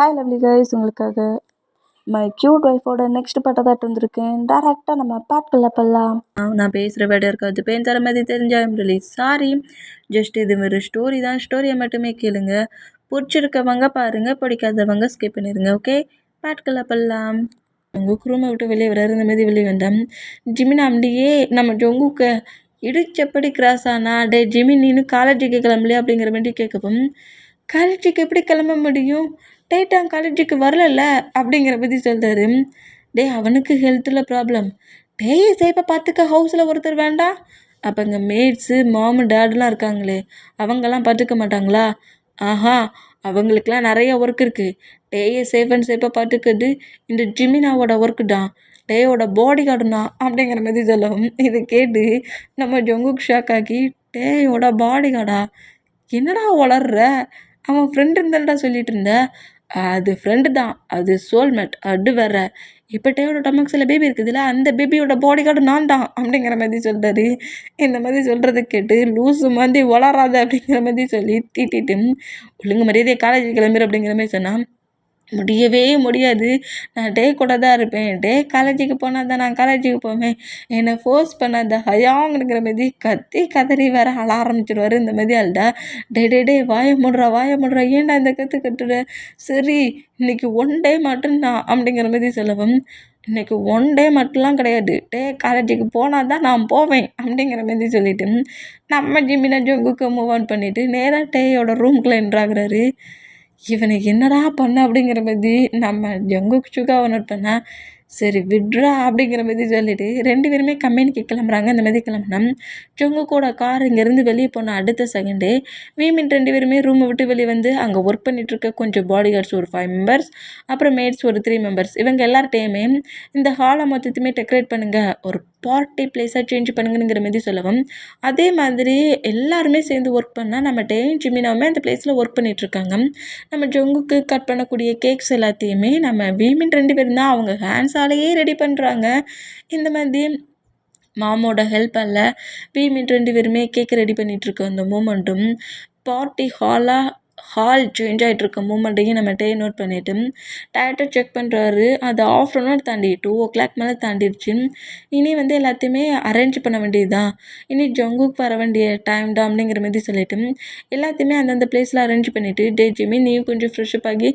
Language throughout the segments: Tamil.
ஹாய் லவ்லி கைஸ், உங்களுக்காக மை க்யூட் ஒய்ஃபோட நெக்ஸ்ட் பாட்டை தான் வந்திருக்கேன். டேரெக்டாக நம்ம பாட்டுக்குள்ள போகலாம். நான் பேசுகிற வேட இருக்காது பேன் தர மாதிரி தெரிஞ்சாலும் சொல்லி சாரி. ஜஸ்ட் இது ஒரு ஸ்டோரி தான், ஸ்டோரியை மட்டுமே கேளுங்க. பிடிச்சிருக்கவங்க பாருங்கள், பிடிக்காதவங்க ஸ்கிப் பண்ணிடுங்க. ஓகே, பாட்டுக்குள்ள போகலாம். ஜொங்குக்கு ரூமை விட்டு வெளியே வராரு. இந்த மாதிரி வெளியே வந்தேன். ஜிமின் அப்படியே நம்ம ஜொங்குக்கு இடிச்சப்படி கிராஸ் ஆனா, டே ஜிமின் நீனு காலேஜுக்கு கிளம்பலையா அப்படிங்கிற மாதிரி கேட்கவும், காலேஜுக்கு எப்படி கிளம்ப முடியும், டேட்டான் காலேஜுக்கு வரல அப்படிங்கிற பற்றி சொல்கிறாரு. டே அவனுக்கு ஹெல்த்தில் ப்ராப்ளம், டேயை சேப்பை பார்த்துக்க ஹவுஸில் ஒருத்தர் வேண்டாம். அப்போ இங்கே மேட்ஸு மாமு டேடெலாம் இருக்காங்களே, அவங்கெல்லாம் பார்த்துக்க மாட்டாங்களா? ஆஹா, அவங்களுக்கெல்லாம் நிறைய ஒர்க் இருக்குது. டேயை சேஃப் அண்ட் சேஃபாக பார்த்துக்கிறது இந்த ஜிமினாவோட ஒர்க்கு தான், டேயோட பாடி கார்டுனா அப்படிங்கிற மாதிரி சொல்லவும், இதை கேட்டு நம்ம ஜொங்குக்கு ஷாக் ஆகி, டேயோட பாடி கார்டா, என்னடா வளர்ற, அவன் ஃப்ரெண்டு இருந்தால்டா சொல்லிட்டு இருந்தேன். அது ஃப்ரெண்டு தான், அது சோல்மேட், அது வேற. இப்போ டேயோட டமக்ஸில் பேபி இருக்குதுல்ல, அந்த பேபியோட பாடி கார்டு நான் தான் அப்படிங்கிற மாதிரி சொல்கிறாரு. இந்த மாதிரி சொல்கிறத கேட்டு லூஸு மாதிரி வளராத அப்படிங்கிற மாதிரி சொல்லி தீட்டிட்டு, ஒழுங்கு மரியாதையை காலேஜ் கிளம்பிடு அப்படிங்கிற மாதிரி சொன்னான். முடியவே முடியாது, நான் டே கூட தான் இருப்பேன், டே காலேஜுக்கு போனால் தான் நான் காலேஜுக்கு போவேன், என்னை ஃபோர்ஸ் பண்ணாத ஹயாங்கிற மாதிரி கத்தி கதறி வேற அழ ஆரம்பிச்சிடுவார். இந்த மாதிரி அழுதா, டே வாய முடுறா, ஏன்டா இந்த கற்று கட்டுற, சரி இன்னைக்கு 1 டே மட்டும்தான் அப்படிங்கிற மாதிரி சொல்லவும், இன்றைக்கி 1 டே மட்டும்லாம் கிடையாது, டே காலேஜுக்கு போனால் தான் நான் போவேன் அப்படிங்கிற மாதிரி சொல்லிவிட்டு நம்ம ஜிமினா ஜொங்குக்கு மூவ் ஆன் பண்ணிவிட்டு நேராக டேயோட ரூம்குள்ளே என்ட்ராகிறாரு. இவனுக்கு என்னடா பண்ண அப்படிங்கிற மாதிரி நம்ம ஜங்குக் சுகாவை நோட் பண்ணால், சரி விட்ரா அப்படிங்கிற மாதிரி சொல்லிவிட்டு 2 பேருமே கம்பெனிக்கு கிளம்புறாங்க. இந்த மாதிரி கிளம்புனா ஜங்குக்கோட கார் இங்கேருந்து வெளியே போன அடுத்த செகண்டே வீமின் 2 பேருமே ரூமை விட்டு வெளியே வந்து அங்கே ஒர்க் பண்ணிகிட்ருக்க கொஞ்சம் பாடி கார்ட்ஸ் ஒரு 5 மெம்பர்ஸ், அப்புறம் மேட்ஸ் ஒரு 3 மெம்பர்ஸ், இவங்க எல்லார்ட்டையுமே இந்த ஹாலை மொத்தத்தையுமே டெக்கரேட் பண்ணுங்கள், ஒரு பார்ட்டி பிளேஸாக சேஞ்ச் பண்ணுங்கிற மாதிரி சொல்லவும், அதே மாதிரி எல்லாருமே சேர்ந்து ஒர்க் பண்ணால் நம்ம டேயும் ஜிமினாவுமே அந்த பிளேஸில் ஒர்க் பண்ணிகிட்ருக்காங்க. நம்ம ஜொங்குக்கு கட் பண்ணக்கூடிய கேக்ஸ் எல்லாத்தையுமே நம்ம வீமின் 2 பேரும் தான் அவங்க ஹேண்ட்ஸாலேயே ரெடி பண்ணுறாங்க. இந்த மாதிரி மாமோட ஹெல்ப்பால் வீமின் 2 பேருமே கேக் ரெடி பண்ணிகிட்ருக்கோம். அந்த மூமெண்ட்டும் பார்ட்டி ஹால் சேஞ்ச் ஆகிட்ருக்க மூமெண்ட்டையும் நம்ம டே நோட் பண்ணிவிட்டு டேரக்டாக செக் பண்ணுறாரு. அது ஆஃப்டர்நூன் தாண்டி 2 o'clock மேலே தாண்டிடுச்சு. இனி வந்து எல்லாத்தையுமே அரேஞ்ச் பண்ண வேண்டியது தான், இனி ஜங்குக்கு வர வேண்டிய டைம் தான் அப்படிங்கிற மாதிரி சொல்லிவிட்டு எல்லாத்தையுமே அந்தந்த பிளேஸில் அரேஞ்ச் பண்ணிவிட்டு, டே ஜிமி நீயும் கொஞ்சம் ஃப்ரெஷ்அப் ஆகி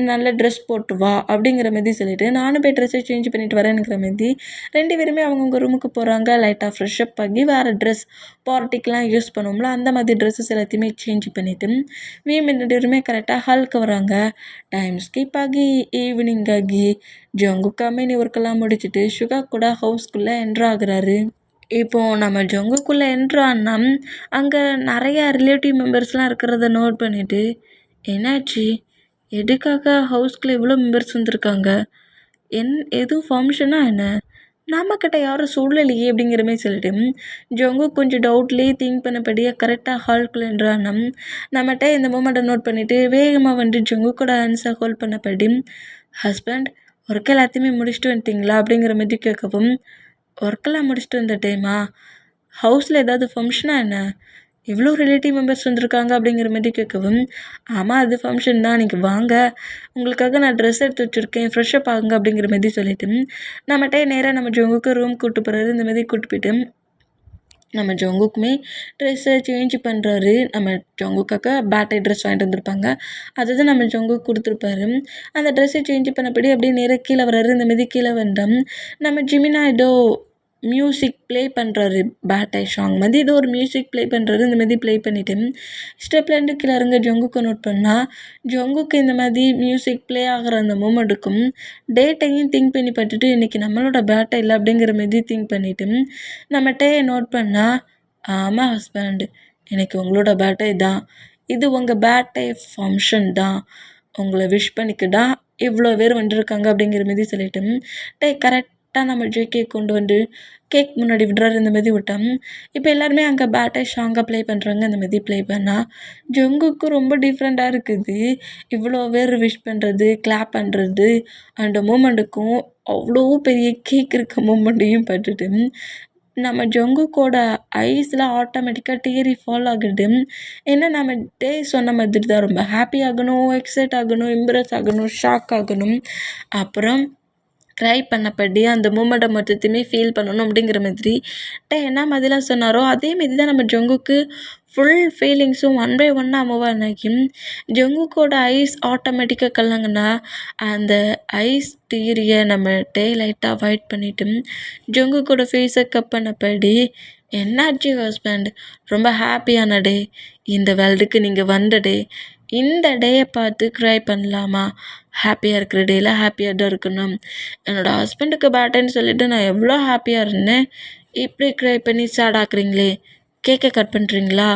நல்ல ட்ரெஸ் போட்டு வா அப்படிங்கிற மாதிரி சொல்லிவிட்டு நானும் போய் ட்ரெஸ்ஸை சேஞ்ச் பண்ணிட்டு வரேனுங்கிற மாதிரி 2 பேருமே அவங்கவுங்க ரூமுக்கு போகிறாங்க. லைட்டாக ஃப்ரெஷ்அப் ஆகி வேறு ட்ரெஸ் பார்ட்டிக்கெலாம் யூஸ் பண்ணுவோம்ல அந்த மாதிரி ட்ரெஸ்ஸஸ் எல்லாத்தையுமே சேஞ்ச் பண்ணிவிட்டு வீமின் 2 பேருமே கரெக்டாக ஹாலுக்கு வராங்க. டைம் ஸ்கிப் ஆகி ஈவினிங் ஆகி ஜங்கு கம்பெனி ஒர்க்கெல்லாம் முடிச்சுட்டு சுகா கூட ஹவுஸ்குள்ளே என்ட்ராகிறாரு. இப்போது நம்ம ஜங்குக்குள்ளே என்ட்ரான்னா அங்கே நிறையா ரிலேட்டிவ் மெம்பர்ஸ்லாம் இருக்கிறத நோட் பண்ணிவிட்டு, என்னாச்சு, எதுக்காக ஹவுஸ்குள்ளே இவ்வளோ மெம்பர்ஸ் வந்திருக்காங்க, எதுவும் ஃபங்க்ஷனா என்ன, நம்மக்கிட்ட யாரும் சொல்லலையே அப்படிங்கிற மாதிரி சொல்லிட்டு ஜொங்கு கொஞ்சம் டவுட்லேயே திங்க் பண்ணபடியே கரெக்டாக ஹால்குள்ளே என்ட்ரானா நம்மகிட்ட இந்த மூமெண்ட்டை நோட் பண்ணிவிட்டு வேகமாக வந்து ஜொங்கு கூட ஆன்சர் ஹோல்ட் பண்ணபடி, ஹஸ்பண்ட் ஒர்க் எல்லாத்தையுமே முடிச்சுட்டு வந்துட்டிங்களா அப்படிங்கிற மாதிரி கேட்கவும், ஒர்க்கெல்லாம் முடிச்சுட்டு வந்த டைமா, ஹவுஸில் ஏதாவது ஃபங்க்ஷனா என்ன, இவ்வளோ ரிலேட்டிவ் மெம்பர்ஸ் வந்திருக்காங்க அப்படிங்கிற மாதிரி கேட்கவும், ஆமாம் அது ஃபங்க்ஷன் தான், நீங்கள் வாங்க உங்களுக்காக நான் ட்ரெஸ் எடுத்து வச்சுருக்கேன், ஃப்ரெஷ்அப் ஆகுங்க அப்படிங்கிற மாதிரி சொல்லிவிட்டு நம்மகிட்ட நேராக நம்ம ஜொங்குக்கு ரூம் கூப்பிட்டு போகிறாரு. இந்த மாதிரி கூப்பிட்டு போயிட்டு நம்ம ஜொங்குக்குமே ட்ரெஸ்ஸை சேஞ்ச் பண்ணுறாரு. நம்ம ஜொங்குக்காக பேட்டை ட்ரெஸ் வாங்கிட்டு வந்திருப்பாங்க, அதுதான் நம்ம ஜொங்குக்கு கொடுத்துருப்பாரு. அந்த ட்ரெஸ்ஸை சேஞ்ச் பண்ணபடி அப்படியே நேராக கீழே வர்றாரு. இந்த மாதிரி கீழே வந்தோம் நம்ம ஜிமினா ஏதோ மியூசிக் ப்ளே பண்ணுறாரு, பேட்டை சாங் மாதிரி ஏதோ ஒரு மியூசிக் ப்ளே பண்ணுறாரு. இந்த மாதிரி ப்ளே பண்ணிவிட்டு ஸ்டெப்லேருந்து கீழே இறங்க ஜொங்குக்கு நோட் பண்ணால், ஜொங்குக்கு இந்த மாதிரி மியூசிக் ப்ளே ஆகிற அந்த மூமெண்ட்டுக்கும் டேட்டையும் திங்க் பண்ணி பார்த்துட்டு இன்றைக்கி நம்மளோட பேட்டை இல்லை அப்படிங்கிற மாதிரி திங்க் பண்ணிவிட்டு நம்ம டேயை நோட் பண்ணால், ஆமாம் ஹஸ்பண்ட் எனக்கு உங்களோட பேட்டை தான், இது உங்கள் பேட்டை ஃபங்க்ஷன் தான், உங்களை விஷ் பண்ணிக்க தான் இவ்வளோ பேர் வந்துருக்காங்க அப்படிங்கிற மாதிரி சொல்லிவிட்டு டே கரெக்டாக நம்ம கேக் கொண்டு வந்து கேக் முன்னாடி விடுறாரு. இந்த மாதிரி விட்டோம். இப்போ எல்லாருமே அங்கே பேட்டை சாங்காக ப்ளே பண்ணுறாங்க. இந்த மாதிரி ப்ளே பண்ணால் ஜங்குக்கு ரொம்ப டிஃப்ரெண்ட்டாக இருக்குது. இவ்வளோ பேர் விஷ் பண்ணுறது, கிளாப் பண்ணுறது, அந்த மூமெண்ட்டுக்கும் அவ்வளோ பெரிய கேக் இருக்க மூமெண்ட்டையும் பார்த்துட்டு நம்ம ஜங்குக்கோட ஐஸில் ஆட்டோமேட்டிக்காக டீயரி ஃபால் ஆகுது. ஏன்னா நம்ம டே சொன்ன மாதிரி தான் ரொம்ப ஹாப்பி ஆகணும், எக்ஸைட் ஆகணும், இம்ப்ரெஸ் ஆகணும், ஷாக் ஆகணும், அப்புறம் ட்ரை பண்ணப்படி அந்த மூமெண்ட்டை மொத்தத்தையுமே ஃபீல் பண்ணணும் அப்படிங்கிற மாதிரி என்ன மாதிரிலாம் சொன்னாரோ அதே மாரி தான் நம்ம ஜங்குக்கு ஃபுல் ஃபீலிங்ஸும் ஒன் பை ஒன்னாக மூவ் ஆனாக்கி ஜங்குக்கோட ஐஸ் ஆட்டோமேட்டிக்காக கலங்குனா அந்த ஐஸ் டீரியை நம்ம லைட்டாக அவாய்ட் பண்ணிவிட்டு ஜங்குக்கோட ஃபேஸை கப் பண்ணப்படி என்னாச்சு ஹஸ்பண்ட், ரொம்ப ஹாப்பியான டே, இந்த வேர்ல்டுக்கு நீங்கள் வந்த டே, இந்த டேயை பார்த்து க்ரை பண்ணலாமா? ஹாப்பியாக இருக்கிற டேயில் ஹாப்பியாக தான் இருக்கணும். என்னோடய ஹஸ்பண்டுக்கு பேட்டேன்னு சொல்லிவிட்டு நான் எவ்வளோ ஹாப்பியாக இருந்தேன், இப்படி க்ரை பண்ணி சேட் ஆக்குறீங்களே, கேக்கை கட் பண்ணுறீங்களா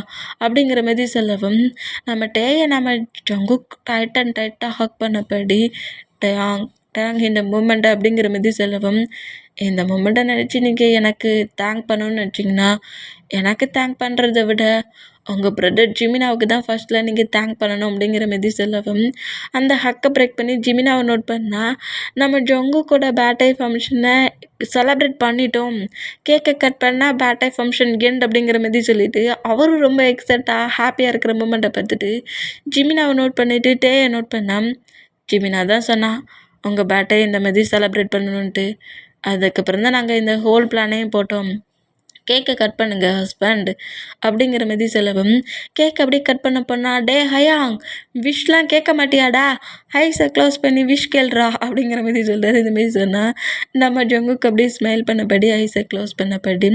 அப்படிங்கிற மாதிரி சொல்லவும் நம்ம நம்ம ஜங்குக் டைட்டாக ஹக் பண்ணப்படி டயாங் டேங் இந்த மூமெண்ட்டை அப்படிங்கிற மாதிரி சொல்லவும் இந்த மூமெண்ட்டை நினச்சி நீங்கள் எனக்கு தேங்க் பண்ணணும்னு நினச்சிங்கன்னா எனக்கு தேங்க் பண்ணுறத விட உங்கள் பிரதர் ஜிமினாவுக்கு தான் ஃபர்ஸ்ட்டில் நீங்கள் தேங்க் பண்ணணும் அப்படிங்கிற மாதிரி சொல்லவும் அந்த ஹக்கை பிரேக் பண்ணி ஜிமினாவை நோட் பண்ணால் நம்ம ஜங்குக்கோட பேட்டை ஃபங்க்ஷனை செலப்ரேட் பண்ணிட்டோம், கேக்கை கட் பண்ணால் பேட்டை ஃபங்க்ஷன் எண்ட் அப்படிங்கிற மாதிரி சொல்லிவிட்டு அவரும் ரொம்ப எக்ஸைட்டாக ஹாப்பியாக இருக்கிற மூமெண்ட்டை பார்த்துட்டு ஜிமினாவை நோட் பண்ணிவிட்டு டேயை நோட் பண்ணால் ஜிமினா தான் சொன்னான் உங்கள் பேட்டை இந்த மாதிரி செலப்ரேட் பண்ணணுன்ட்டு. அதுக்கப்புறம் தான் நாங்கள் இந்த ஹோல் பிளானையும் போட்டோம், கேக்கை கட் பண்ணுங்க ஹஸ்பண்ட் அப்படிங்கிற மாதிரி சொல்லவும் கேக் அப்படியே கட் பண்ண டே ஹயாங் விஷ் கேட்க மாட்டியாடா, ஐஸை க்ளோஸ் பண்ணி விஷ் கேள்றா அப்படிங்கிற மாதிரி சொல்கிறார். இதுமாரி சொன்னால் நம்ம ஜங்குக்கு அப்படியே ஸ்மைல் பண்ணபடி ஐஸை க்ளோஸ் பண்ணபடி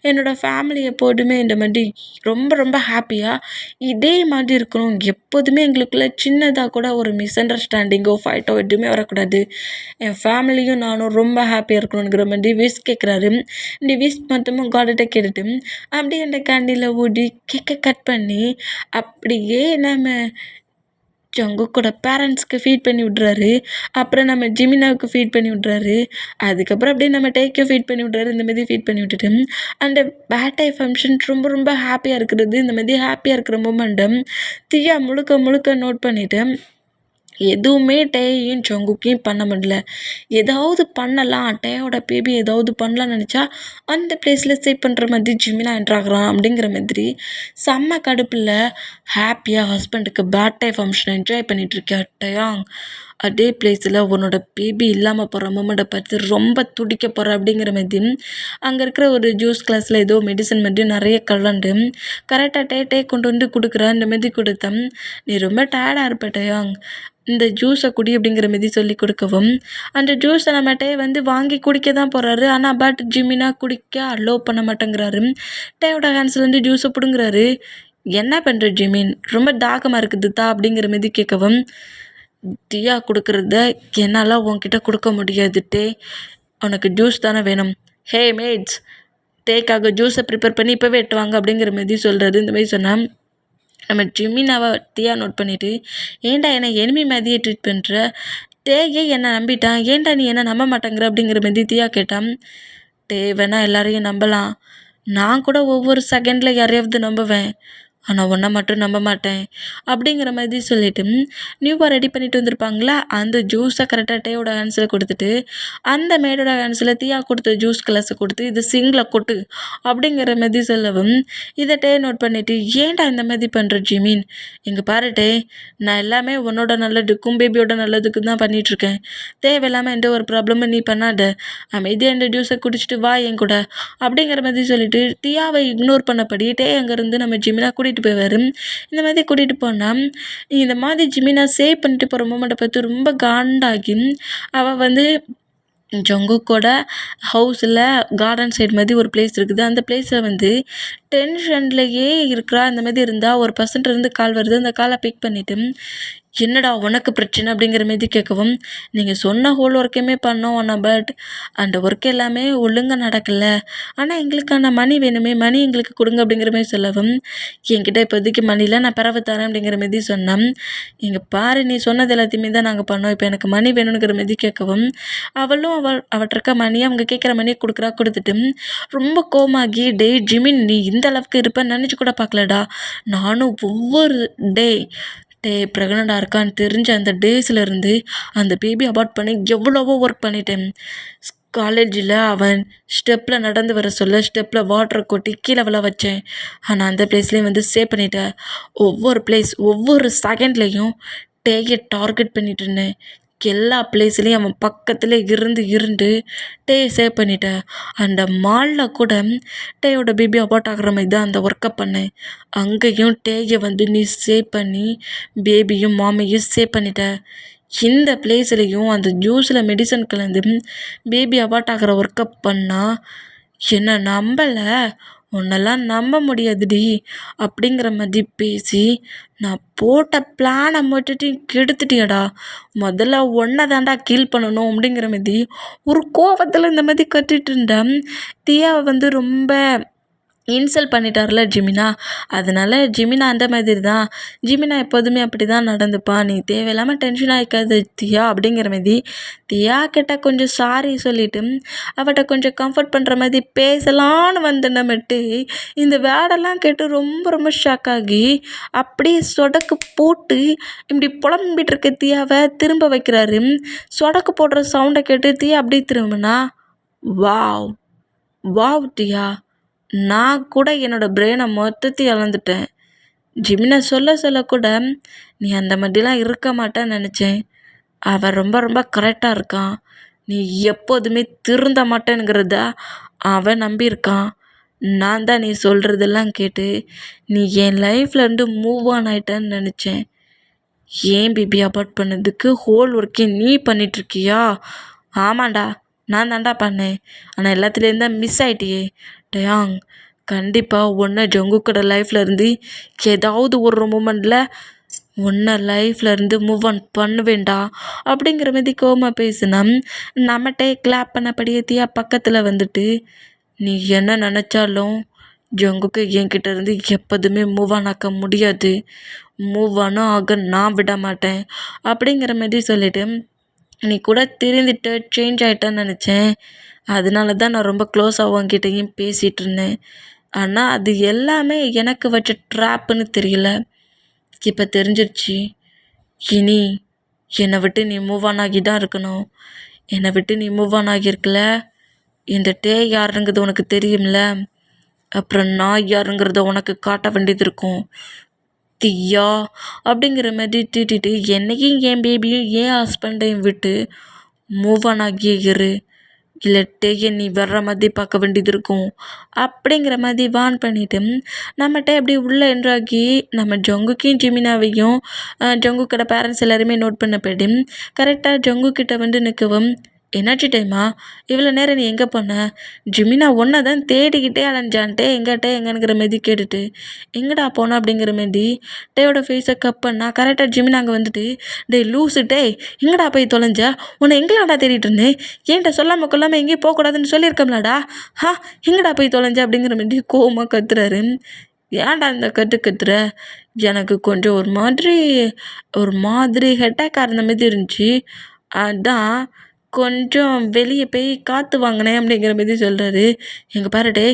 என்னோடய ஃபேமிலி எப்போதுமே இந்த மாதிரி ரொம்ப ரொம்ப ஹாப்பியாக இதே மாதிரி இருக்கணும், எப்போதுமே எங்களுக்குள்ளே சின்னதாக கூட ஒரு மிஸ் அண்டர்ஸ்டாண்டிங்கோ ஃபைட்டோ எதுவுமே வரக்கூடாது, என் ஃபேமிலியும் நானும் ரொம்ப ஹாப்பியாக இருக்கணுங்கிற மாதிரி விஷ் கேட்குறாரு. இந்த விஷ் மட்டுமும் காட் கேட்டுட்டு அப்படியே அந்த கேண்டில் ஊடி கேக்கை கட் பண்ணி அப்படியே நம்ம ஜங்குக்கோட பேரண்ட்ஸ்க்கு ஃபீட் பண்ணி விட்றாரு, அப்புறம் நம்ம ஜிமினாவுக்கு ஃபீட் பண்ணி விட்றாரு, அதுக்கப்புறம் அப்படியே நம்ம டேக்கை ஃபீட் பண்ணி விட்றாரு. இந்த மாதிரி ஃபீட் பண்ணி விட்டுட்டு அந்த பேட்டை ஃபங்க்ஷன் ரொம்ப ரொம்ப ஹாப்பியாக இருக்கிறது, இந்த மாதிரி ஹாப்பியாக இருக்கிற மூமெண்ட்டை தியா முழுக்க முழுக்க நோட் பண்ணிவிட்டு எதுவுமே டேயையும் ஜங்குக்கையும் பண்ண முடியல. ஏதாவது பண்ணலாம், டேயோட பேபி ஏதாவது பண்ணலான்னு நினச்சா அந்த பிளேஸில் சேவ் பண்ணுற மாதிரி ஜிமினா என்ட்ராகிறான் அப்படிங்கிற மாதிரி செம்ம கடுப்பில் ஹாப்பியாக ஹஸ்பண்டுக்கு பேட்டே ஃபங்க்ஷன் என்ஜாய் பண்ணிகிட்ருக்கா டயாங். அதே பிளேஸில் உன்னோட பேபி இல்லாமல் போகிற மூமெண்ட்டை பார்த்து ரொம்ப துடிக்க போகிற அப்படிங்கிற மாதிரி அங்கே இருக்கிற ஒரு ஜூஸ் கிளாஸில் ஏதோ மெடிசன் மாதிரி நிறைய கலண்டு கரெக்டாக டே கொண்டு வந்து கொடுக்குற அந்த மாரி கொடுத்தேன். நீ ரொம்ப டயர்டாக இருப்ப டயாங், இந்த ஜூஸை குடி அப்படிங்கிற மாரி சொல்லி கொடுக்கவும் அந்த ஜூஸை நம்மகிட்டே வந்து வாங்கி குடிக்க தான் போகிறாரு. ஆனால் பட் ஜிமினா குடிக்க அலோவ் பண்ண மாட்டேங்கிறாரு. டேயோட ஹேண்ட்ஸ்லேருந்து ஜூஸை பிடுங்குறாரு. என்ன பண்ணுற ஜிமின், ரொம்ப தாகமாக இருக்குது தா அப்படிங்கிற மாரி கேட்கவும் தியா கொடுக்குறத என்னால் உன்கிட்ட கொடுக்க முடியாது டே, உனக்கு ஜூஸ் தானே வேணும், ஹே மேட்ஸ் டேக்காக ஜூஸை ப்ரிப்பேர் பண்ணி இப்போவே எட்டுவாங்க அப்படிங்கிற மாரி சொல்கிறாரு. இந்த மாதிரி சொன்னால் நம்ம ஜிமினாவை தியா நோட் பண்ணிவிட்டு ஏன்டா என்னை எனிமி மாதிரியே ட்ரீட் பண்ணுற, டேயே என்னை நம்பிட்டான், ஏன்டா நீ என்ன நம்ப மாட்டேங்கிற அப்படிங்கிற மாதிரி தியா கேட்டான். டே வேணா எல்லாரையும் நம்பலாம், நான் கூட ஒவ்வொரு செகண்டில் யாரையாவது நம்புவேன், ஆனால் ஒன்றை மட்டும் நம்ப மாட்டேன் அப்படிங்கிற மாதிரி சொல்லிவிட்டு நியூவாக ரெடி பண்ணிட்டு வந்திருப்பாங்களா அந்த ஜூஸை கரெக்டாக டேயோட ஹேண்ட்ஸில் கொடுத்துட்டு அந்த மேடோட ஹேண்ட்ஸில் தீயா கொடுத்த ஜூஸ் கிளாஸை கொடுத்து இது சிங்கில் கொட்டு அப்படிங்கிற மாதிரி சொல்லவும் இதை டே நோட் பண்ணிவிட்டு ஏன்டா இந்த மாதிரி பண்ணுற ஜிமீன், இங்கே பாரு டே, நான் எல்லாமே உன்னோட நல்லதுக்கும் பேபியோட நல்லதுக்கும் தான் பண்ணிகிட்ருக்கேன், தேவையில்லாமல் எந்த ஒரு ப்ராப்ளமும் நீ பண்ணாத, அமைதியாக இந்த ஜூஸை குடிச்சிட்டு வா என் கூட அப்படிங்கிற மாதிரி சொல்லிவிட்டு தியாவை இக்னோர் பண்ணபடி டே அங்கேருந்து நம்ம ஜிமினா கூட்டிகிட்டு போவார். இந்த மாதிரி கூட்டிகிட்டு போனால் இந்த மாதிரி ஜிமினா சேவ் பண்ணிட்டு போகிற மூமெண்ட்டை பார்த்து ரொம்ப காண்டாகி அவள் வந்து ஜங்குக்கோட ஹவுஸில் கார்டன் சைடு மாதிரி ஒரு பிளேஸ் இருக்குது, அந்த பிளேஸில் வந்து டென்ஷன்லேயே இருக்கிறா. அந்த மாதிரி இருந்தால் ஒரு பர்சன்ட்லேருந்து கால் வருது, அந்த காலை பிக் பண்ணிவிட்டு என்னடா உனக்கு பிரச்சனை அப்படிங்கிற மாதிரி கேட்கவும் நீங்கள் சொன்ன ஹோல் ஒர்க்கையுமே பண்ணோம், ஆனால் பட் அந்த ஒர்க் எல்லாமே ஒழுங்காக நடக்கலை, ஆனால் எங்களுக்கான மணி வேணுமே, மணி எங்களுக்கு கொடுங்க அப்படிங்கிற மாதிரி சொல்லவும் என்கிட்ட இப்போதைக்கு மணியில் நான் பிறவு தரேன் அப்படிங்கிற மாதிரி சொன்னேன். இங்கே பாரு நீ சொன்னது எல்லாத்தையுமே தான் நாங்கள் பண்ணோம், இப்போ எனக்கு மணி வேணுங்கிற மாதிரி கேட்கவும் அவளும் அவற்றிருக்க மணியை அவங்க கேட்குற மணியை கொடுத்துட்டு ரொம்ப கோமாகி டே ஜிமின் நீ இந்த அளவுக்கு இருப்பேன்னு நினச்சி கூட பார்க்கலடா, நானும் ஒவ்வொரு ப்ரெக்னெண்ட்டாக இருக்கான்னு தெரிஞ்ச அந்த டேஸ்லேருந்து அந்த பேபி அபார்ட் பண்ணி எவ்வளவோ ஒர்க் பண்ணிட்டேன், காலேஜில் அவன் ஸ்டெப்பில் நடந்து வர சொல்ல ஸ்டெப்பில் வாட்டரை கொட்டி கீழே விழ வச்சேன். ஆனால் அந்த பிளேஸ்லேயும் வந்து சேவ் பண்ணிட்டேன். ஒவ்வொரு பிளேஸ் ஒவ்வொரு செகண்ட்லேயும் டேயை டார்கெட் பண்ணிட்டு இருந்தேன். எல்லா பிளேஸ்லேயும் அவன் பக்கத்தில் இருந்து டேயை சேவ் பண்ணிட்டேன். அந்த மாலில் கூட டேயோட பேபி அபார்ட் ஆகிற மாதிரி தான் அந்த ஒர்க்கை பண்ணேன். அங்கேயும் டேயை வந்து நீ சேவ் பண்ணி பேபியும் மாமையும் சேவ் பண்ணிட்ட. இந்த பிளேஸ்லேயும் அந்த ஜூஸில் மெடிசன் கலந்து பேபி அபார்ட் ஆகிற ஒர்க்கை பண்ணால் என்னை நம்பலை, உன்னெல்லாம் நம்ப முடியாதுடி அப்படிங்கிற மாதிரி பேசி நான் போட்ட பிளானை மட்டும் கெடுத்துட்டியடா. முதல்ல ஒன்றை தாண்டா கீல் பண்ணணும் அப்படிங்கிற மாதிரி ஒரு கோபத்தில் இந்த மாதிரி கட்டிட்டு இருந்தேன். தியாவை வந்து ரொம்ப இன்சல்ட் பண்ணிட்டார்ல ஜிமினா. அதனால ஜிமினா அந்த மாதிரி தான். ஜிமினா எப்போதுமே அப்படி தான் நடந்துப்பான். நீ தேவையில்லாமல் டென்ஷன் ஆகிக்காது தியா அப்படிங்கிற மாதிரி தியா கிட்ட கொஞ்சம் சாரி சொல்லிவிட்டு அவட்ட கொஞ்சம் கம்ஃபர்ட் பண்ணுற மாதிரி பேசலான்னு வந்தனமிட்டு இந்த வேடெல்லாம் கேட்டு ரொம்ப ரொம்ப ஷாக் ஆகி அப்படியே சொடக்கு போட்டு இப்படி புலம்பிட்டு இருக்க தியாவை திரும்ப வைக்கிறாரு. சொடக்கு போடுற சவுண்டை கேட்டு தியா அப்படியே திரும்பினா, வாவ் வாவ் தியா, நான் கூட என்னோடய பிரெயினை மொத்தத்தையும் இழந்துட்டேன். ஜிமினை சொல்ல கூட நீ அந்த மாதிரிலாம் இருக்க மாட்டேன்னு நினச்சேன். அவன் ரொம்ப ரொம்ப கரெக்டாக இருக்கான். நீ எப்போதுமே திருந்த மாட்டேங்கிறத அவன் நம்பியிருக்கான். நான் தான் நீ சொல்கிறதெல்லாம் கேட்டு நீ என் லைஃப்லேருந்து மூவ் ஆன் ஆகிட்டேன்னு நினச்சேன். ஏன் பேபி அபார்ட் பண்ணதுக்கு ஹோல் ஒர்க்கையும் நீ பண்ணிகிட்ருக்கியா? ஆமாண்டா, நான் தாண்டா பண்ணேன். ஆனால் எல்லாத்துலேயும் தான் மிஸ் ஆகிட்டியே. டயாங், கண்டிப்பாக உன்னை ஜங்குக்கோட லைஃப்பில் இருந்து ஏதாவது ஒரு மூமெண்ட்டில் உன்னை லைஃப்பில் இருந்து மூவ் ஆன் பண்ணுவேண்டா அப்படிங்கிற மாதிரி கோமா பேசுனா நம்மகிட்டே கிளாப் பண்ணபடியே தியா பக்கத்தில் வந்துட்டு, நீ என்ன நினச்சாலும் ஜங்குக்கு என்கிட்ட இருந்து எப்போதுமே மூவ் ஆன் ஆக்க முடியாது, மூவ் ஆனும் ஆக நான் விட மாட்டேன் அப்படிங்கிற மாதிரி சொல்லிவிட்டு, நீ கூட திருந்திட்டு சேஞ்ச் ஆகிட்டான்னு நினச்சேன். அதனால தான் நான் ரொம்ப க்ளோஸாக உங்ககிட்டையும் பேசிகிட்டு இருந்தேன். ஆனால் அது எல்லாமே எனக்கு வச்ச ட்ராப்புன்னு தெரியல. இப்போ தெரிஞ்சிருச்சு. இனி என்னை விட்டு நீ மூவ் ஆன் ஆகி தான் இருக்கணும். என்னை விட்டு நீ மூவ் ஆன் ஆகியிருக்கல, இந்த டே யாருங்கிறது உனக்கு தெரியும்ல, அப்புறம் நான் யாருங்கிறத உனக்கு காட்ட வேண்டியது இருக்கும். தியா அப்படிங்கிற மாதிரி திட்டிட்டு என்னையும் என் பேபியும் என் ஹஸ்பண்டையும் விட்டு மூவ் ஆன் ஆகியே இரு, இல்லை டேயை நீ வர்ற மாதிரி பார்க்க வேண்டியது இருக்கும் அப்படிங்கிற மாதிரி வான் பண்ணிவிட்டு நம்மகிட்ட எப்படி உள்ளே என்ட்ராகி நம்ம ஜங்குக்கையும் ஜிமினாவையும் ஜங்குக்கோட பேரண்ட்ஸ் எல்லாருமே நோட் பண்ண போய்ட்டு கரெக்டாக ஜங்குக்கிட்ட வந்து நிற்கவும், என்னாச்சு டைமா, இவ்வளோ நேரம் நீ எங்கே போன? ஜிமினா ஒன்றை தான் தேடிக்கிட்டே அலைஞ்சான்ட்டே எங்கேங்கிற மாரி கேட்டுட்டு எங்கடா போனா அப்படிங்கிற மாரி டேயோட ஃபேஸை கப் பண்ணா. கரெக்டாக ஜிமினா அங்கே வந்துட்டு, டே லூஸு டே, எங்கடா போய் தொலைஞ்ச? உன்னை எங்கேலாடா தேடிட்டு இருந்தேன்? ஏன்ட்ட சொல்லாமல் கொள்ளாமல் எங்கேயும் போகக்கூடாதுன்னு சொல்லியிருக்கோம்லடா. எங்கடா போய் தொலைஞ்ச அப்படிங்கிற மாரி கோவமாக கத்துறாரு. ஏன்டா இந்த கத்துற? எனக்கு கொஞ்சம் ஒரு மாதிரி ஹெட்டாக் ஆகிற மாதிரி இருந்துச்சு, அதான் கொஞ்சம் வெளியே போய் காற்று வாங்கினேன் அப்படிங்கிற மாதிரி சொல்கிறாரு. எங்கள் பாருடே,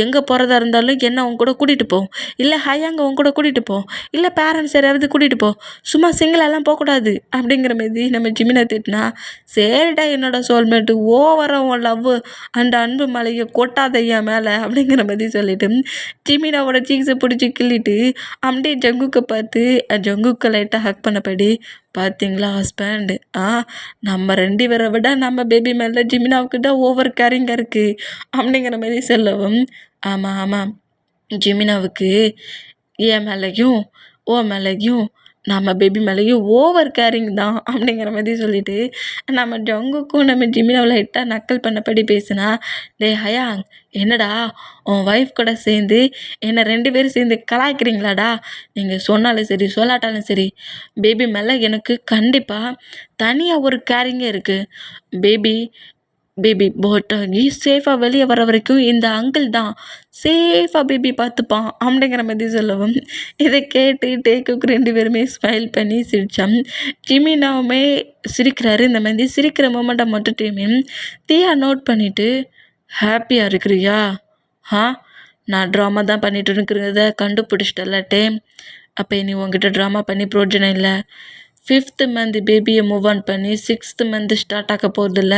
எங்கே போகிறதா இருந்தாலும் என்ன உன் கூட கூட்டிகிட்டு போ, இல்லை ஹயாங்க உன் கூட கூட்டிகிட்டு போ, இல்லை பேரண்ட்ஸ் யாராவது கூட்டிகிட்டு போ, சும்மா சிங்கிளாலாம் போகக்கூடாது அப்படிங்கிற மாதிரி நம்ம ஜிமினை திட்டினா, சரிடா என்னோட சோல்மேட்டு, ஓவராக உன் லவ் அந்த அன்பு மலையை கொட்டாதையா மேலே அப்படிங்கிற மாதிரி சொல்லிவிட்டு ஜிமினாவோட சீக்ஸை பிடிச்சி கிள்ளிட்டு அப்படியே ஜங்குக்கை பார்த்து ஜங்குக்கை லைட்டாக ஹக் பண்ணபடி, பார்த்தீங்களா ஹஸ்பண்ட், நம்ம 2 பேரை விட நம்ம பேபி மேலே ஜிமினாவுக்கு தான் ஓவர் கேரிங்காக இருக்குது அப்படிங்கிற மாதிரி சொல்லவும், ஆமாம் ஜிமினாவுக்கு என் மேலேயும் ஓ மேலேயும் நம்ம பேபி மேலேயும் ஓவர் கேரிங் தான் அப்படிங்கிற மாதிரி சொல்லிவிட்டு நம்ம ஜங்குக்கும் நம்ம ஜிமினாவை லைட்டாக நக்கல் பண்ணபடி பேசினா, டே ஹயாங், என்னடா உன் ஒய்ஃப் கூட சேர்ந்து என்னை 2 பேரும் சேர்ந்து கலாய்க்கிறீங்களாடா? நீங்கள் சொன்னாலும் சரி சொல்லாட்டாலும் சரி பேபி மேலே எனக்கு கண்டிப்பாக தனியாக ஒரு கேரிங்கே இருக்குது. பேபி போட் ஆகி சேஃபாக வெளியே வர வரைக்கும் இந்த அங்கிள் தான் சேஃபாக பேபி பார்த்துப்பான் அப்படிங்கிற மாதிரி சொல்லவும், இதை கேட்டு டேக்குக்கு 2 பேருமே ஸ்மைல் பண்ணி சிரித்தான். ஜிமினாவுமே சிரிக்கிறாரு. இந்த மாதிரி சிரிக்கிற மூமெண்ட்டை மட்டுமே தியா நோட் பண்ணிவிட்டு, ஹாப்பியாக இருக்கிறியா? நான் ட்ராமா தான் பண்ணிட்டு இருக்கிறத கண்டுபிடிச்சிட்டல டே, அப்போ நீ உங்ககிட்ட ட்ராமா பண்ணி ப்ரோஜனம் இல்லை. 5th மந்த் பேபியை மூவ் ஆன் பண்ணி 6th மந்த் ஸ்டார்ட் ஆக போகிறதில்ல,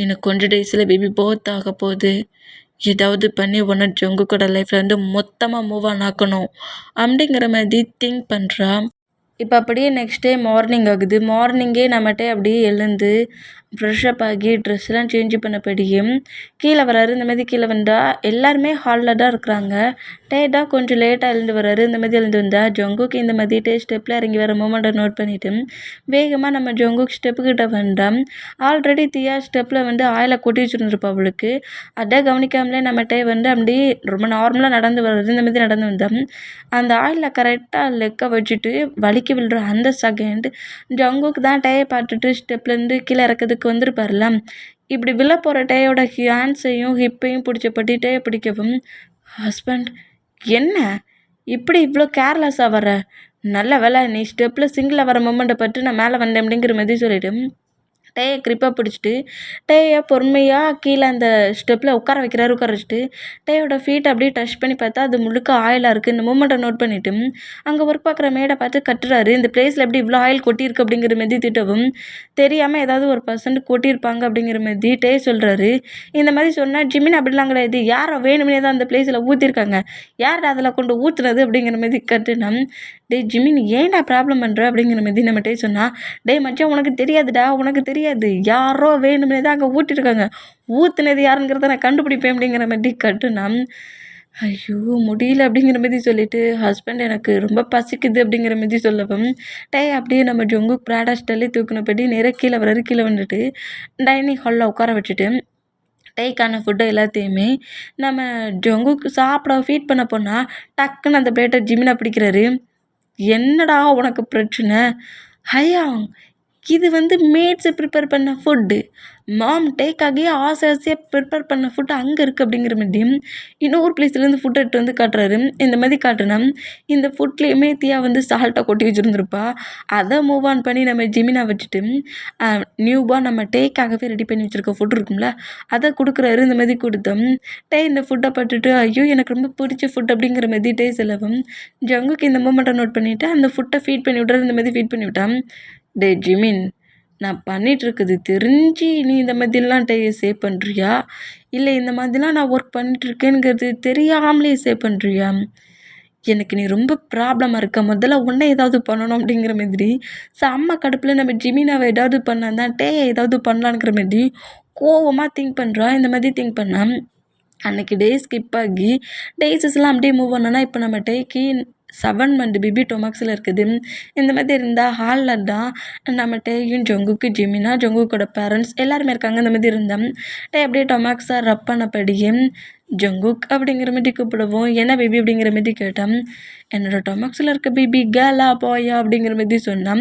இன்னும் கொஞ்சம் டேஸில் பேபி போத் ஆக போகுது. ஏதாவது பண்ணி ஒன்று ஜங்குக்கோட லைஃப்பில் வந்து மொத்தமாக மூவ் ஆன் ஆக்கணும் அப்படிங்கிற மாதிரி திங்க் பண்ணுறா. இப்போ அப்படியே நெக்ஸ்ட் டே மார்னிங் ஆகுது. மார்னிங்கே நம்மகிட்ட அப்படியே எழுந்து ஃப்ரெஷ்அப் ஆகி ட்ரெஸ்லாம் சேஞ்ச் பண்ணபடியும் கீழே வராரு. இந்த மாதிரி கீழே வந்தால் எல்லாருமே ஹாலில் தான் இருக்கிறாங்க. டேட்டாக கொஞ்சம் லேட்டாக எழுந்து வராரு. இந்த மாதிரி எழுந்து வந்தால் ஜங்குக்கு இந்த மாதிரி ஸ்டெப்பில் இறங்கி வர மூமெண்ட்டை நோட் பண்ணிவிட்டு வேகமாக நம்ம ஜங்குக் ஸ்டெப்புக்கிட்ட வந்தோம். ஆல்ரெடி தியா ஸ்டெப்பில் வந்து ஆயிலை கொட்டி வச்சுருந்துருப்பா அவளுக்கு. அதை கவனிக்காமலே நம்மகிட்ட வந்து அப்படியே ரொம்ப நார்மலாக நடந்து வர்றது. இந்த மாதிரி நடந்து வந்தோம். அந்த ஆயிலில் கரெக்டாக லெக்கை வச்சுட்டு வலிக்கு விழுற அந்த செகண்ட் ஜங்குக்கு தான் டேயை பார்த்துட்டு ஸ்டெப்லேருந்து கீழே இறக்கிறதுக்கு வந்திருப்பார்ல. இப்படி விழ போகிற டேயோட ஹேண்ட்ஸையும் ஹிப்பையும் பிடிச்சப்பட்டி டேயை பிடிக்கவும், ஹஸ்பண்ட் என்ன இப்படி இவ்வளோ கேர்லெஸ்ஸாக வர? நல்ல வேலை நீ ஸ்டெப்பில் சிங்கிளாக வர மூமெண்ட்டை பற்றி நான் மேலே வந்தேன் அப்படிங்கிற மாதிரி சொல்லிவிட்டு டேயை க்ரிப்பாக பிடிச்சிட்டு டேயை பொறுமையாக கீழே அந்த ஸ்டெப்பில் உட்கார வைக்கிறாரு. உட்கார வச்சுட்டு டேயோட ஃபீட்டை அப்படியே டச் பண்ணி பார்த்தா அது முழுக்க ஆயிலாக இருக்குது. இந்த மூமெண்ட்டை நோட் பண்ணிவிட்டு அங்கே ஒர்க் பார்க்குற மேடை பார்த்து கட்டுறாரு. இந்த பிளேஸில் எப்படி இவ்வளோ ஆயில் கொட்டியிருக்கு அப்படிங்கிற மாதிரி திட்டவும், தெரியாமல் ஏதாவது ஒரு பர்சன்ட் கொட்டியிருப்பாங்க அப்படிங்கிற மாதிரி டே சொல்கிறாரு. இந்த மாதிரி சொன்னால் ஜிமின் அப்படிலாம் கிடையாது, யாரை வேணும்னே தான் அந்த பிளேஸில் ஊற்றிருக்காங்க, யார் அதில் கொண்டு ஊற்றுனது அப்படிங்கிற மாதிரி கட்டுனா, டே ஜிமின் ஏன்டா ப்ராப்ளம் பண்ணுற அப்படிங்கிற மாதிரி நம்ம டே சொன்னால், டே மச்சான் உனக்கு தெரியாதுடா, உனக்கு தெரியாது, யாரோ வேணும்னே தான் அங்கே ஊற்றிருக்காங்க, ஊற்றுனது யாருங்கிறத நான் கண்டுபிடிப்பேன் அப்படிங்கிற மாதிரி கட்டுனா, ஐயோ முடியல அப்படிங்கிற மாதிரி சொல்லிட்டு ஹஸ்பண்ட் எனக்கு ரொம்ப பசிக்குது அப்படிங்கிற மாதிரி சொல்லவும் டே அப்படியே நம்ம ஜொங்கு ப்ராடா ஸ்டைலே தூக்கினபடி நேராக கீழே வராரு. கீழே வந்துட்டு டைனிங் ஹாலில் உட்கார வச்சுட்டு டேக்கான ஃபுட்டை எல்லாத்தையுமே நம்ம ஜொங்குக்கு சாப்பிட ஃபீட் பண்ண போனால் டக்குன்னு அந்த பிளேட்டை ஜிமினா பிடிக்கிறாரு. என்னடா உனக்கு பிரச்சனை? ஹயாங் இது வந்து மேட்ஸை ப்ரிப்பேர் பண்ண ஃபுட்டு, மாம் டேக்காகவே ஆசை ஆசையாக ப்ரிப்பேர் பண்ண ஃபுட்டு அங்கே இருக்குது அப்படிங்கிற மாதிரி இன்னொரு பிளேஸ்லேருந்து ஃபுட் எடுத்து வந்து காட்டுறாரு. இந்த மாதிரி காட்டுனா இந்த ஃபுட்லேயுமே தியா வந்து சால்ட்டாக கொட்டி வச்சுருந்துருப்பா. அதை மூவ் ஆன் பண்ணி நம்ம ஜிமினா வச்சுட்டு நியூபாக நம்ம டேக்காகவே ரெடி பண்ணி வச்சுருக்க ஃபுட் இருக்கும்ல அதை கொடுக்குறாரு. இந்த மாதிரி கொடுத்தோம். டே இந்த ஃபுட்டை பட்டுட்டு ஐயோ எனக்கு ரொம்ப பிடிச்ச ஃபுட் அப்படிங்கிற மாதிரி டே செலவும் ஜங்குக்கு இந்த மூமெண்ட்டை நோட் பண்ணிவிட்டு அந்த ஃபுட்டை ஃபீட் பண்ணி விட்றாரு. இந்த மாதிரி ஃபீட் பண்ணி விட்டான். டே ஜிமின் நான் பண்ணிகிட்ருக்குது தெரிஞ்சு நீ இந்த மாதிரிலாம் டேயை சேவ் பண்ணுறியா, இல்லை இந்த மாதிரிலாம் நான் ஒர்க் பண்ணிகிட்ருக்கேங்கிறது தெரியாமலே சேவ் பண்ணுறியா? எனக்கு நீ ரொம்ப ப்ராப்ளமாக இருக்க, முதல்ல உன்னை ஏதாவது பண்ணணும் அப்படிங்கிற மாதிரி செம்ம கடுப்பில் நம்ம ஜிமினாவை ஏதாவது பண்ணால் தான் டேயை ஏதாவது பண்ணலாங்கிற மாதிரி கோவமாக திங்க் பண்ணுறா. இந்த மாதிரி திங்க் பண்ணால் அன்றைக்கி டே ஸ்கிப் ஆகி டேஸஸ்லாம் அப்படியே மூவ் பண்ணோன்னா இப்போ நம்ம டேக்கு 7 மந்த் பேபி டொமாக்ஸில் இருக்குது. இந்த மாதிரி இருந்தால் ஹாலில் தான் நம்ம டேயும் ஜொங்குக்கு ஜிமினா ஜொங்குக்கோட பேரண்ட்ஸ் எல்லாருமே இருக்காங்க. இந்த மாதிரி இருந்தோம். டே அப்படியே டொமாக்ஸாக ரப் பண்ணபடியே ஜங்குக் அப்படிங்கிற மாதிரி கூப்பிடுவோம். என்ன பேபி அப்படிங்கிற மாதிரி கேட்டோம். என்னோடய டொமாக்ஸில் இருக்க பேபி கேர்ளா பாயா அப்படிங்கிற மாதிரி சொன்னோம்.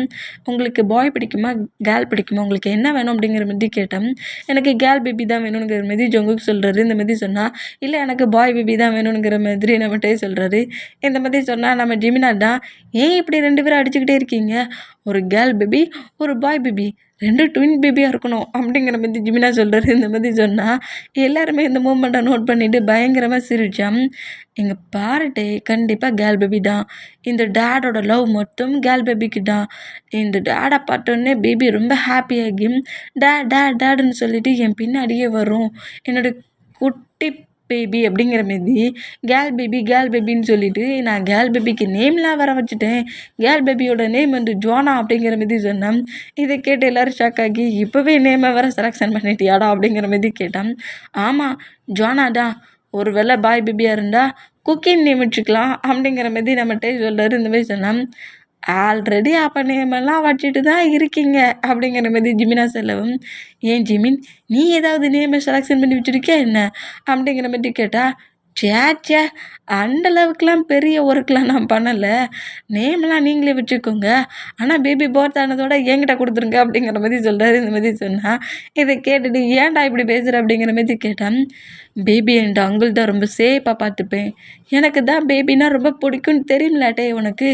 உங்களுக்கு பாய் பிடிக்குமா கேர்ள் பிடிக்குமா, உங்களுக்கு என்ன வேணும் அப்படிங்கிற மாதிரி கேட்டோம். எனக்கு கேர்ள் பேபி தான் வேணுங்கிற மாதிரி ஜங்குக் சொல்கிறாரு. இந்த மாதிரி சொன்னால் இல்லை எனக்கு பாய் பேபி தான் வேணுங்கிற மாதிரி நம்மகிட்டே சொல்கிறாரு. இந்த மாதிரி சொன்னால் நம்ம ஜிமினா தான் ஏன் இப்படி 2 பேரும் அடிச்சுக்கிட்டே இருக்கீங்க, ஒரு கேர்ள் பேபி ஒரு பாய் பேபி 2 ட்வின் பேபியாக இருக்கணும் அப்படிங்கிற மாதிரி ஜிமினா சொல்கிறாரு. இந்த மாதிரி சொன்னால் எல்லாருமே இந்த மூமெண்ட்டை நோட் பண்ணிவிட்டு பயங்கரமாக சிரித்தான். இங்கே பாருட்டே கண்டிப்பாக கேர்ள் பேபி தான், இந்த டேடோட லவ் மொத்தம் கேர்ள் பேபிக்கு தான். இந்த டேடை பார்த்தோன்னே பேபி ரொம்ப ஹாப்பியாகி டேடுன்னு சொல்லிட்டு என் பின்னாடியே வரும். என்னோடய குட்டி பேபி அப்படிங்கிற மாதிரி கேர்ள் பேபின்னு சொல்லிட்டு நான் கேர்ள் பேபிக்கு நேம்லாம் வர வச்சுட்டேன். கேர்ள் பேபியோட நேம் வந்து ஜோனா அப்படிங்கிற மாதிரி சொன்னேன். இதை கேட்டு எல்லோரும் ஷாக் ஆகி இப்போவே நேமை வர செலெக்ஷன் பண்ணிட்டியாடா அப்படிங்கிற மாதிரி கேட்டான். ஆமாம் ஜோனா தான், ஒரு வேளை பாய் பேபியாக இருந்தால் குக்கிங் நேம் வச்சுக்கலாம் அப்படிங்கிற மாதிரி நம்மகிட்டே சொல்கிறாரு. இந்த மாதிரி சொன்னான். ஆல்ரெடி அப்போ நேமெல்லாம் வச்சுட்டு தான் இருக்கீங்க அப்படிங்கிற மாதிரி ஜிமினா சொல்லவும், ஏன் ஜிமின் நீ ஏதாவது நேமை செலெக்ஷன் பண்ணி வச்சுருக்கியா என்ன அப்படிங்கிற மாதிரி கேட்டால், சேச்சே அந்தளவுக்குலாம் பெரிய ஒர்க்லாம் நான் பண்ணலை, நேம்லாம் நீங்களே வச்சுக்கோங்க, ஆனால் பேபி போர்த் ஆனதோட என்கிட்ட கொடுத்துருங்க அப்படிங்கிற மாதிரி சொல்கிறாரு. இந்த மாதிரி சொன்னால் இதை கேட்டுட்டு ஏன்டா இப்படி பேசுகிற அப்படிங்கிற மாதிரி கேட்டான். பேபி என் அங்கிள் தான் ரொம்ப சேஃபாக பார்த்துப்பேன், எனக்கு தான் பேபினா ரொம்ப பிடிக்கும்னு தெரியும்லாட்டே உனக்கு,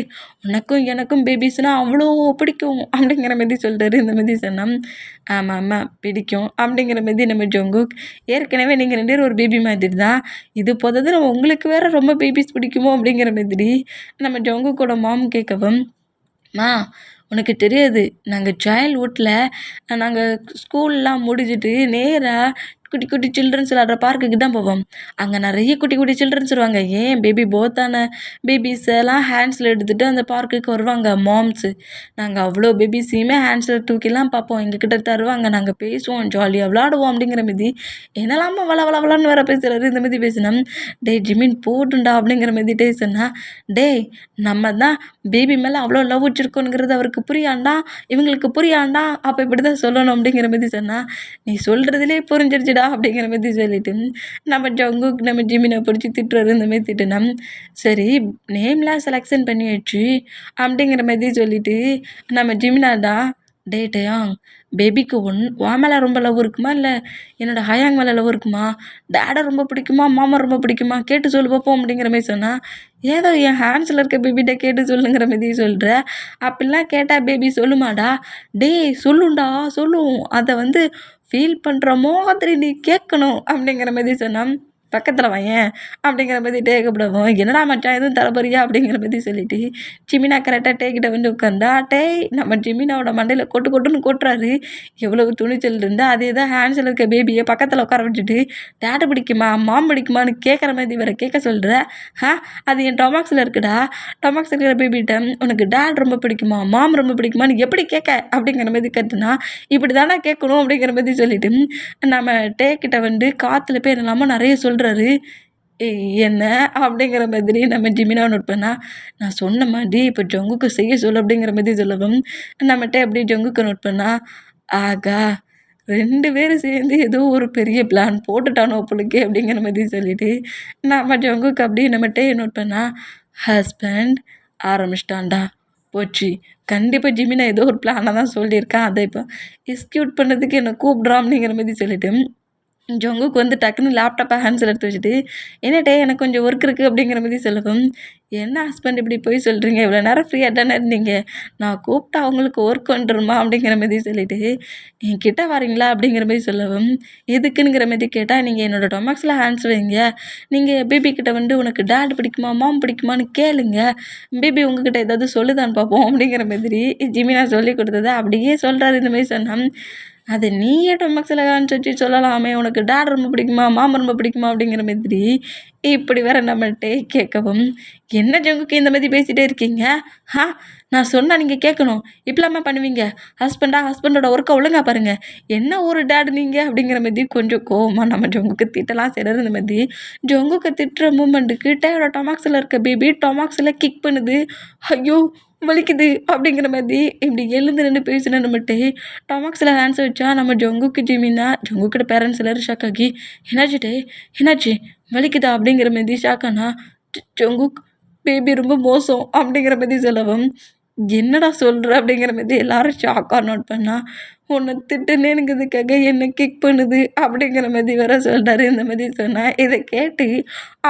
உனக்கும் எனக்கும் பேபிஸ்னால் அவ்வளோ பிடிக்கும் அப்படிங்கிற மாதிரி சொல்கிறாரு. இந்த மாதிரி சொன்னால் ஆமாம் பிடிக்கும் அப்படிங்கிற மாதிரி நம்ம ஜங்குக் ஏற்கனவே நீங்கள் 2 பேரும் ஒரு பேபி மாதிரி தான், இது போதாது உங்களுக்கு வேறு ரொம்ப பேபிஸ் பிடிக்குமோ அப்படிங்கிற மாதிரி நம்ம ஜங்குக்கோட மாம் கேட்கவும், மா உனக்கு தெரியாது நாங்கள் சைல்ட்ஹுட்டில் நாங்கள் ஸ்கூல்லாம் முடிச்சுட்டு நேராக குட்டி குட்டி சில்ட்ரன்ஸ் விளாட்ற பார்க்குக்கு தான் போவோம். அங்கே நிறைய குட்டி குட்டி சில்ட்ரன்ஸ் வருவாங்க. ஏன் பேபி போத்தான பேபிஸ் எல்லாம் ஹேண்ட்ஸில் எடுத்துகிட்டு அந்த பார்க்குக்கு வருவாங்க மாம்ஸு. நாங்கள் அவ்வளோ பேபிஸையுமே ஹேண்ட்ஸில் தூக்கிலாம் பார்ப்போம். எங்ககிட்ட தருவாங்க. நாங்கள் பேசுவோம், ஜாலியாக விளாடுவோம் அப்படிங்கிற மாரி. என்னெல்லாமோ வளவளன்னு வேற பேசுகிறாரு. இந்த மாதிரி பேசினா ஜிமின் போட்டுண்டா அப்படிங்கிற மாதிரி சொன்னா நம்ம தான் பேபி மேலே அவ்வளோ லவ் வச்சுருக்கோங்கிறது அவருக்கு புரியாண்டா, இவங்களுக்கு புரியாண்டா, அப்போ இப்படி தான் சொல்லணும் அப்படிங்கிற மாதிரி சொன்னால் நீ சொல்கிறதுலே புரிஞ்சிருச்சுடா அப்படிங்கிற மாதிரி சொல்லிட்டு நம்ம ஜங்குக்கு நம்ம ஜிமினை பிடிச்சி திட்டுறாரு. இந்த மாதிரி திட்டுனா சரி நேம்லாம் செலெக்ஷன் பண்ணி வச்சு அப்படிங்கிற மாதிரி சொல்லிட்டு நம்ம ஜிமினா தான் டேயாங் பேபிக்கு உன் மேலே ரொம்ப லவ் இருக்குமா இல்லை என்னோடய ஹயாங் மேலே லவ் இருக்குமா, டேடை ரொம்ப பிடிக்குமா மாமா ரொம்ப பிடிக்குமா கேட்டு சொல்லு பார்ப்போம் அப்படிங்கிற மாதிரி சொன்னால் ஏதோ என் ஹேண்ட்ஸில் இருக்க பேபிகிட்ட கேட்டு சொல்லுங்கிற மாதிரி சொல்கிற. அப்படிலாம் கேட்டால் பேபி சொல்லுமாடா, சொல்லுண்டா சொல்லும், அதை ஃபீல் பண்ணுற மாதிரி நீ கேட்கணும் அப்படிங்கிற மாதிரி சொன்னான். பக்கத்தில் வாயேன் அப்படிங்கிற மாதிரி டேக்கப்படவும் என்னடா மச்சான் எதுவும் தரப்போறியா அப்படிங்கிற மாதிரி சொல்லிட்டு ஜிமினா கரெக்டாக டேக்கிட்ட உட்காந்தா நம்ம ஜிமினாவோட மண்டையில் கொட்டுன்னு கொட்டுறாரு. எவ்வளவு துணிச்சல் இருந்தால் அதே தான் ஹேண்ட்ஸில் இருக்க பேபியை பக்கத்தில் உட்கார வச்சுட்டு டேட்டை பிடிக்குமா மாம் பிடிக்குமான்னு கேட்குற மாதிரி வேற கேட்க சொல்கிற. அது என் டொமாக்ஸில் இருக்குடா, டொமாக்ஸில் இருக்கிற பேபிகிட்ட உனக்கு டேட் ரொம்ப பிடிக்குமா மாம் ரொம்ப பிடிக்குமான்னு எப்படி கேட்க அப்படிங்கிற மாதிரி கற்றுனா இப்படி தானே கேட்கணும் அப்படிங்கிற மாதிரி சொல்லிட்டு நம்ம டேக்கிட்ட காற்றுல போய் என்னெல்லாமோ நிறைய சொல்கிறாரு. என்ன அப்படிங்கிற மாதிரி நம்ம ஜிமினா நோட் பண்ணால் நான் சொன்ன மாதிரி இப்போ ஜங்குக்கு செய்ய சொல்லு அப்படிங்கிற மாதிரி சொல்லவும் நம்மகிட்ட அப்படியே ஜங்குக்கு நோட் பண்ணால் ஆகா 2 பேரும் சேர்ந்து ஏதோ ஒரு பெரிய பிளான் போட்டுட்டானோ பொழுக்கே அப்படிங்கிற மாதிரி சொல்லிட்டு நம்ம ஜங்குக்கு அப்படியே நம்மகிட்ட நோட் பண்ணால் ஹஸ்பண்ட் ஆரம்பிச்சிட்டான்டா போச்சு. கண்டிப்பாக ஜிமினா ஏதோ ஒரு பிளானை தான் சொல்லியிருக்கான். அதை இப்போ எக்ஸிக்யூட் பண்ணதுக்கு என்னை கூப்பிட்றான் அப்படிங்கிற மாதிரி சொல்லிட்டு ஜங்குக்கு டக்குன்னு லேப்டாப்பை ஹேண்ட்ஸில் எடுத்து வச்சுட்டு என்னட்டே எனக்கு கொஞ்சம் ஒர்க் இருக்குது அப்படிங்கிற மாதிரி சொல்லவும் என்ன ஹஸ்பண்ட் இப்படி போய் சொல்கிறீங்க, இவ்வளோ நேரம் ஃப்ரீயாக தானே இருந்தீங்க, நான் கூப்பிட்டா அவங்களுக்கு ஒர்க் வந்துடுமா அப்படிங்கிற மாதிரி சொல்லிட்டு என்கிட்ட வரீங்களா அப்படிங்கிற மாதிரி சொல்லவும் எதுக்குங்கிற மாதிரி கேட்டால் நீங்கள் என்னோடய டொமாக்ஸில் ஹேண்ட்ஸ் வைங்க, நீங்கள் பேபி கிட்ட உனக்கு டேட் பிடிக்குமா மாம் பிடிக்குமான்னு கேளுங்க, பேபி உங்ககிட்ட ஏதாவது சொல்லுதான்னு பார்ப்போம் அப்படிங்கிற மாதிரி ஜிமினா சொல்லி கொடுத்ததை அப்படியே சொல்கிறாரு. இந்த மாதிரி சொன்னால் அது நீயே டொமக்ஸில் காமிச்சு சொல்லலாமே உனக்கு டேட் ரொம்ப பிடிக்குமா மாமா ரொம்ப பிடிக்குமா அப்படிங்கிற மாதிரி இப்படி வேற நம்மள்கிட்ட கேட்கவும் என்ன ஜங்குக்கு இந்த மாதிரி பேசிகிட்டே இருக்கீங்க, நான் சொன்னால் நீங்கள் கேட்கணும், இப்படிலாமா பண்ணுவீங்க, ஹஸ்பண்டோட ஒர்க்கை ஒழுங்கா பாருங்கள், என்ன ஒரு டேட் நீங்கள் அப்படிங்கிற மாதிரி கொஞ்சம் கோவமாக நம்ம ஜங்குக்கு திட்டலாம் செய்கிறது. இந்த மாதிரி ஜங்குக்கு திட்டுற மூமெண்ட்டுக்கு டேயோட டொமாக்ஸில் இருக்க பேபி டொமாக்ஸில் கிக் பண்ணுது. ஐயோ வலிக்குது அப்படிங்கிற மாதிரி இப்படி எழுந்து நின்று பேசினா நம்மகிட்ட டொமாக்ஸில் ஹேண்ட்ஸை வச்சா நம்ம ஜங்குக்கு ஜிமினா ஜங்குக்கிட்ட பேரண்ட்ஸ் எல்லோரும் ஷாக் ஆகி என்னாச்சு வலிக்குதா அப்படிங்கிற மாதிரி ஷாக்கானா ஜங்குக் பேபி ரொம்ப மோசம் அப்படிங்கிற மாதிரி சொல்லவும் என்னடா சொல்கிற அப்படிங்கிற மாதிரி எல்லாரும் ஷாக்காக நோட் பண்ணால் உன்னை திட்டுனேனுங்கிறதுக்காக என்னை கிக் பண்ணுது அப்படிங்கிற மாதிரி வேற சொல்கிறாரு. இந்த மாதிரி சொன்னால் இதை கேட்டு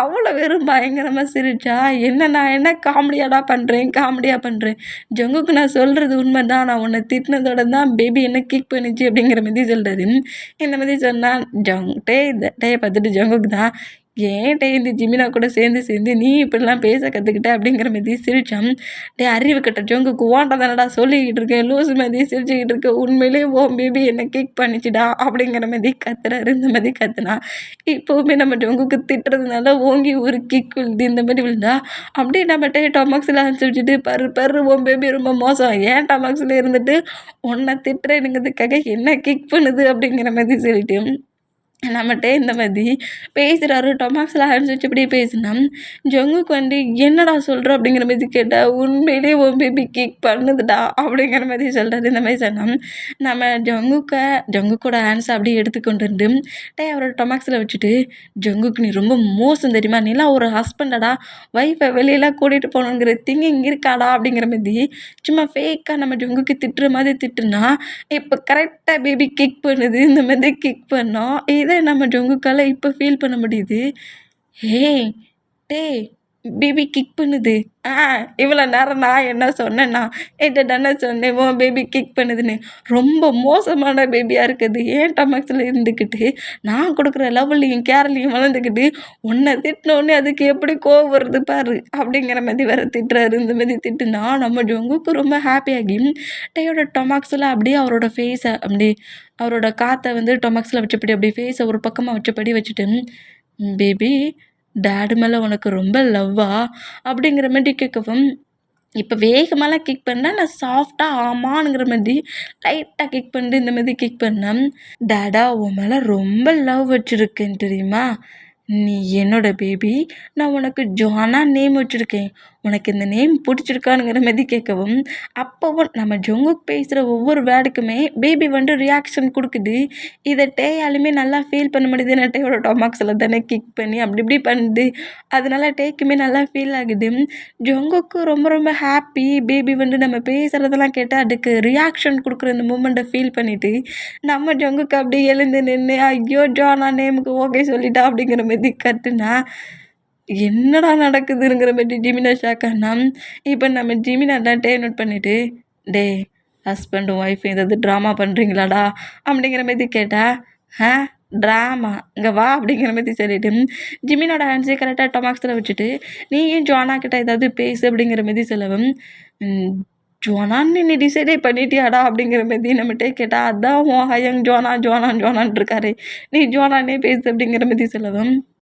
அவ்வளோ வெறும் பயங்கரமாக சிரிச்சா நான் என்ன காமெடியாக பண்ணுறேன் ஜங்குக்கு நான் சொல்கிறது உண்மை தான், நான் உன்னை திட்டினதோட தான் பேபி என்ன கிக் பண்ணிச்சு அப்படிங்கிற மாதிரி சொல்கிறாரு. இந்த மாதிரி சொன்னால் டேயை பார்த்துட்டு ஜங்குக்கு தான் இந்த ஜிமினா கூட சேர்ந்து நீ இப்படிலாம் பேச கற்றுக்கிட்ட அப்படிங்கிற மாதிரி சிரிச்சான். அறிவு கட்ட ஜங்குக்கு ஓண்ட தானடா சொல்லிக்கிட்டு இருக்கேன், லூஸ் மாதிரி சிரிச்சுக்கிட்டு இருக்க, உண்மையிலே பேபி என்ன கிக் பண்ணிச்சுடா அப்படிங்கிற மாதிரி கத்துறாரு. இந்த மாதிரி கத்துனா இப்போவுமே நம்ம ஜங்குக்கு திட்டுறதுனால ஓங்கி ஒரு கிக் விழுது. இந்த மாதிரி விழுந்தா அப்படியே நம்ம டொமாக்ஸில் அனுப்பிச்சுட்டு பரு பேபி ரொம்ப மோசம், ஏன் டொமாக்ஸில் இருந்துட்டு உன்னை திட்டுறேனுங்கிறதுக்காக என்ன கிக் பண்ணுது அப்படிங்கிற மாதிரி சொல்லிட்டு நம்மகிட்ட இந்த மாதிரி பேசுகிறாரு. டொமாக்ஸில் ஹேண்ட்ஸ் வச்சு இப்படி பேசினா ஜங்குக்கு என்னடா சொல்கிற அப்படிங்கிற மாதிரி கேட்டால் உண்மையிலே பேபி கிக் பண்ணுதுடா அப்படிங்கிற மாதிரி சொல்கிறாரு. இந்த மாதிரி சொன்னால் நம்ம ஜங்குக்கோட ஹேண்ட்ஸை அப்படியே எடுத்துக்கொண்டு அவரோட டொமாக்ஸில் வச்சுட்டு ஜங்குக்கு நீ ரொம்ப மோசம் தெரியுமா, நீலாம் ஒரு ஹஸ்பண்டடா, ஒய்ஃபை வெளியெல்லாம் கூட்டிகிட்டு போகணுங்கிற திங்கிங் இருக்காடா அப்படிங்கிற மாதிரி சும்மா ஃபேக்காக நம்ம ஜங்குக்கு திட்டுற மாதிரி திட்டுனா இப்போ கரெக்டாக பேபி கிக் பண்ணுது. இந்த மாதிரி கிக் பண்ணோம் இதை நம்ம ஜங்குக்கால இப்போ ஃபீல் பண்ண முடியுது. டே பேபி கிக் பண்ணுது. ஆ இவ்வளோ நேரம் நான் என்ன சொன்னேன்னா, என்ட்ட தானே சொன்னேன் உன் பேபி கிக் பண்ணுதுன்னு. ரொம்ப மோசமான பேபியாக இருக்குது. என் டமக்ஸில் இருந்துக்கிட்டு, நான் கொடுக்குற லவ்லையும் கேர்லையும் வளர்ந்துக்கிட்டு, உன்னை திட்டினோடனே அதுக்கு எப்படி கோவம் வருது பாரு அப்படிங்கிற மாதிரி வேற திட்டுறாரு. இந்த மாதிரி திட்டுனா நம்ம ஜங்குக்கு ரொம்ப ஹாப்பியாகி டேயோட டொமாக்ஸில் அப்படியே அவரோட ஃபேஸை அப்படியே அவரோட காற்றை வந்து டொமாக்ஸில் வச்சபடி அப்படியே ஃபேஸை ஒரு பக்கமாக வச்சபடி வச்சுட்டு, பேபி டாடி மேலே உனக்கு ரொம்ப லவ்வா அப்படிங்கிற மாதிரி கேட்கவும், இப்போ வேகமாலாம் கிக் பண்ணேன், நான் சாஃப்டாக ஆமாங்கிற மாதிரி லைட்டாக கிக் பண்ணிட்டு இந்த மாதிரி கிக் பண்ணேன். டாடா உன் மேலே ரொம்ப லவ் வச்சுருக்கேன் தெரியுமா, நீ என்னோட பேபி, நான் உனக்கு ஜானா நேம் வச்சுருக்கேன், உனக்கு இந்த நேம் பிடிச்சிருக்கானுங்கிற மாதிரி கேட்கவும், அப்போவும் நம்ம ஜங்குக் பேசுகிற ஒவ்வொரு வேர்டுக்குமே பேபி வந்து ரியாக்ஷன் கொடுக்குது. இதை டேயாலுமே நல்லா ஃபீல் பண்ண முடியுது. ஏன்னா டேயோட டொமாக்ஸில் தானே கிக் பண்ணி அப்படி இப்படி பண்ணுது. அதனால டேக்குமே நல்லா ஃபீல் ஆகுது. ஜங்குக்கு ரொம்ப ரொம்ப ஹாப்பி. பேபி வந்து நம்ம பேசுகிறதெல்லாம் கேட்டால் அதுக்கு ரியாக்ஷன் கொடுக்குற இந்த மூமெண்ட்டை ஃபீல் பண்ணிவிட்டு நம்ம ஜங்குக்கு அப்படியே எழுந்து நின்று ஐயோ ஜானா நேமுக்கு ஓகே சொல்லிட்டா அப்படிங்கிற மாதிரி கத்துனா, என்னடா நடக்குதுங்கிற மாதிரி ஜிமினா ஷாக்கானா. இப்போ நம்ம ஜிமினா தான் டே நோட் பண்ணிவிட்டு, டே ஹஸ்பண்டும் ஒய்ஃப் ஏதாவது ட்ராமா பண்ணுறீங்களாடா அப்படிங்கிற மாதிரி கேட்டா, ட்ராமா இங்கே வா அப்படிங்கிற மாதிரி சொல்லிட்டு ஜிமினோட ஹேண்ட்ஸே கரெக்டாக டொமாக்ஸில் வச்சுட்டு, நீயும் ஜோனா கிட்ட ஏதாவது பேசு அப்படிங்கிற மாதிரி சொல்லவும், ஜோனான்னு நீ டிசைடே பண்ணிட்டியாடா அப்படிங்கிற மாதிரி நம்மகிட்டே கேட்டால், அதான் உன் ஹயங் ஜோனான் இருக்காரு, நீ ஜோனானே பேசு அப்படிங்கிற மாதிரி சொல்லவும்,